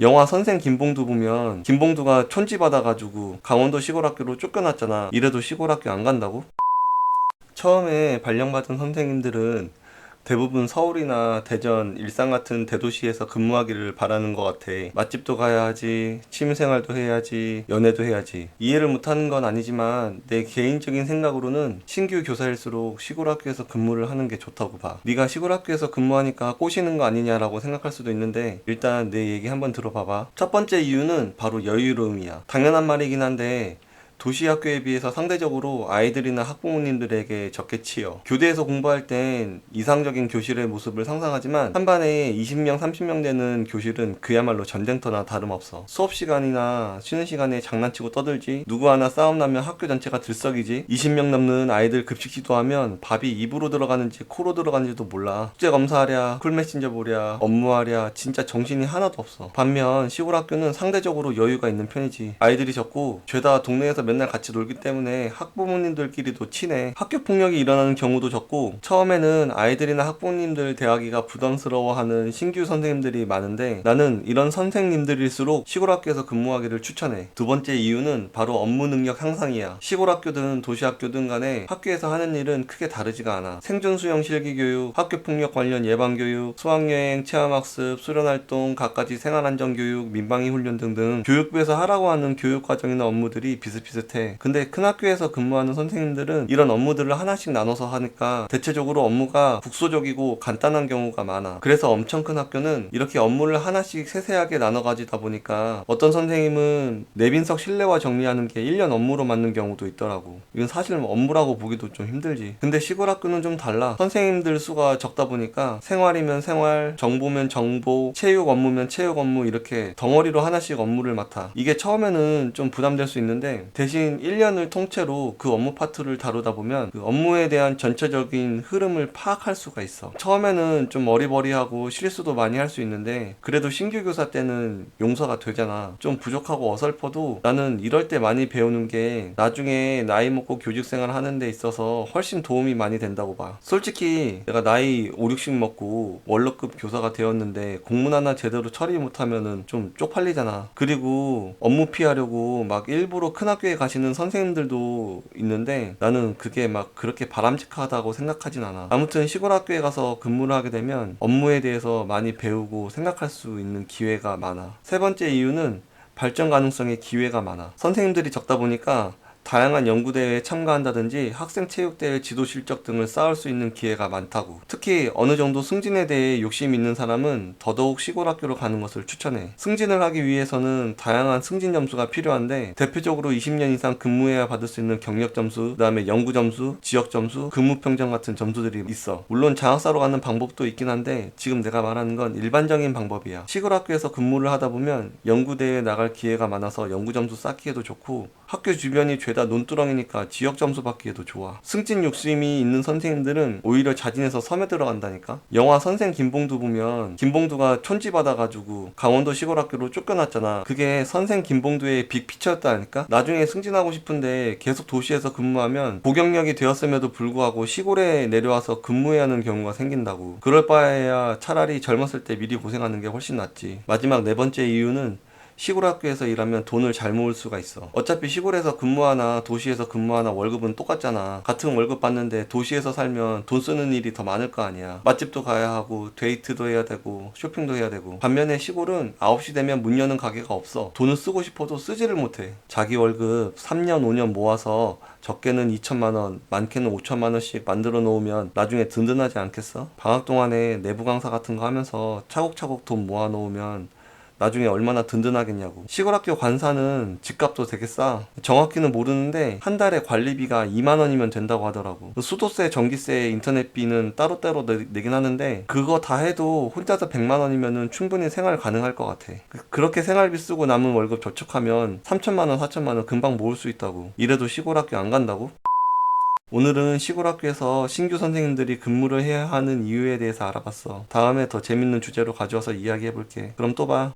영화 선생 김봉두 보면 김봉두가 촌지 받아가지고 강원도 시골학교로 쫓겨났잖아. 이래도 시골학교 안 간다고? 처음에 발령받은 선생님들은 대부분 서울이나 대전, 일산 같은 대도시에서 근무하기를 바라는 것 같아. 맛집도 가야 하지, 취미생활도 해야지, 연애도 해야지. 이해를 못하는 건 아니지만 내 개인적인 생각으로는 신규 교사일수록 시골학교에서 근무를 하는 게 좋다고 봐. 네가 시골학교에서 근무하니까 꼬시는 거 아니냐라고 생각할 수도 있는데 일단 내 얘기 한번 들어봐봐. 첫 번째 이유는 바로 여유로움이야. 당연한 말이긴 한데 도시 학교에 비해서 상대적으로 아이들이나 학부모님들에게 적게 치여. 교대에서 공부할 땐 이상적인 교실의 모습을 상상하지만 한 반에 20명, 30명 되는 교실은 그야말로 전쟁터나 다름없어. 수업 시간이나 쉬는 시간에 장난치고 떠들지, 누구 하나 싸움 나면 학교 전체가 들썩이지, 20명 넘는 아이들 급식 지도하면 밥이 입으로 들어가는지 코로 들어가는지도 몰라. 숙제 검사하랴, 쿨메신저 보랴, 업무하랴, 진짜 정신이 하나도 없어. 반면 시골 학교는 상대적으로 여유가 있는 편이지. 아이들이 적고 죄다 동네에서 맨날 같이 놀기 때문에 학부모님들끼리도 친해. 학교 폭력이 일어나는 경우도 적고 처음에는 아이들이나 학부모님들 대하기가 부담스러워하는 신규 선생님들이 많은데 나는 이런 선생님들일수록 시골 학교에서 근무하기를 추천해. 두 번째 이유는 바로 업무 능력 향상이야. 시골 학교든 도시 학교든 간에 학교에서 하는 일은 크게 다르지가 않아. 생존 수영 실기 교육, 학교 폭력 관련 예방 교육, 수학여행, 체험학습, 수련활동, 갖가지 생활안전 교육, 민방위 훈련 등등 교육부에서 하라고 하는 교육 과정이나 업무들이 비슷비슷해. 근데 큰 학교에서 근무하는 선생님들은 이런 업무들을 하나씩 나눠서 하니까 대체적으로 업무가 국소적이고 간단한 경우가 많아. 그래서 엄청 큰 학교는 이렇게 업무를 하나씩 세세하게 나눠 가지다 보니까 어떤 선생님은 내빈석 실내화 정리하는 게 1년 업무로 맞는 경우도 있더라고. 이건 사실 업무라고 보기도 좀 힘들지. 근데 시골 학교는 좀 달라. 선생님들 수가 적다 보니까 생활이면 생활, 정보면 정보, 체육 업무면 체육 업무 이렇게 덩어리로 하나씩 업무를 맡아. 이게 처음에는 좀 부담될 수 있는데 대신 1년을 통째로 그 업무 파트를 다루다 보면 그 업무에 대한 전체적인 흐름을 파악할 수가 있어. 처음에는 좀 어리버리하고 실수도 많이 할 수 있는데 그래도 신규 교사 때는 용서가 되잖아. 좀 부족하고 어설퍼도 나는 이럴 때 많이 배우는 게 나중에 나이 먹고 교직 생활 하는 데 있어서 훨씬 도움이 많이 된다고 봐. 솔직히 내가 나이 5, 60 먹고 원로급 교사가 되었는데 공문 하나 제대로 처리 못하면은 좀 쪽팔리잖아. 그리고 업무 피하려고 막 일부러 큰 학교에 가시는 선생님들도 있는데 나는 그게 막 그렇게 바람직하다고 생각하진 않아. 아무튼 시골 학교에 가서 근무를 하게 되면 업무에 대해서 많이 배우고 생각할 수 있는 기회가 많아. 세 번째 이유는 발전 가능성의 기회가 많아. 선생님들이 적다 보니까 다양한 연구대회에 참가한다든지 학생체육대회 지도 실적 등을 쌓을 수 있는 기회가 많다고. 특히 어느 정도 승진에 대해 욕심이 있는 사람은 더더욱 시골 학교로 가는 것을 추천해. 승진을 하기 위해서는 다양한 승진 점수가 필요한데 대표적으로 20년 이상 근무해야 받을 수 있는 경력 점수, 그 다음에 연구 점수, 지역 점수, 근무 평점 같은 점수들이 있어. 물론 장학사로 가는 방법도 있긴 한데 지금 내가 말하는 건 일반적인 방법이야. 시골 학교에서 근무를 하다 보면 연구대회에 나갈 기회가 많아서 연구 점수 쌓기에도 좋고 학교 주변이 죄다 논두렁이니까 지역 점수 받기에도 좋아. 승진 욕심이 있는 선생님들은 오히려 자진해서 섬에 들어간다니까. 영화 선생 김봉두 보면 김봉두가 촌지 받아가지고 강원도 시골 학교로 쫓겨났잖아. 그게 선생 김봉두의 빅피처였다니까. 나중에 승진하고 싶은데 계속 도시에서 근무하면 고경력이 되었음에도 불구하고 시골에 내려와서 근무해야 하는 경우가 생긴다고. 그럴 바에야 차라리 젊었을 때 미리 고생하는 게 훨씬 낫지. 마지막 네 번째 이유는 시골 학교에서 일하면 돈을 잘 모을 수가 있어. 어차피 시골에서 근무하나 도시에서 근무하나 월급은 똑같잖아. 같은 월급 받는데 도시에서 살면 돈 쓰는 일이 더 많을 거 아니야. 맛집도 가야 하고 데이트도 해야 되고 쇼핑도 해야 되고. 반면에 시골은 9시 되면 문 여는 가게가 없어. 돈을 쓰고 싶어도 쓰지를 못해. 자기 월급 3년 5년 모아서 적게는 2천만 원, 많게는 5천만 원씩 만들어 놓으면 나중에 든든하지 않겠어? 방학 동안에 내부 강사 같은 거 하면서 차곡차곡 돈 모아 놓으면 나중에 얼마나 든든하겠냐고. 시골 학교 관사는 집값도 되게 싸. 정확히는 모르는데 한 달에 관리비가 2만 원이면 된다고 하더라고. 수도세, 전기세, 인터넷비는 따로따로 내긴 하는데 그거 다 해도 혼자서 100만 원이면은 충분히 생활 가능할 것 같아. 그렇게 생활비 쓰고 남은 월급 저축하면 3천만 원, 4천만 원 금방 모을 수 있다고. 이래도 시골 학교 안 간다고? 오늘은 시골 학교에서 신규 선생님들이 근무를 해야 하는 이유에 대해서 알아봤어. 다음에 더 재밌는 주제로 가져와서 이야기해볼게. 그럼 또 봐.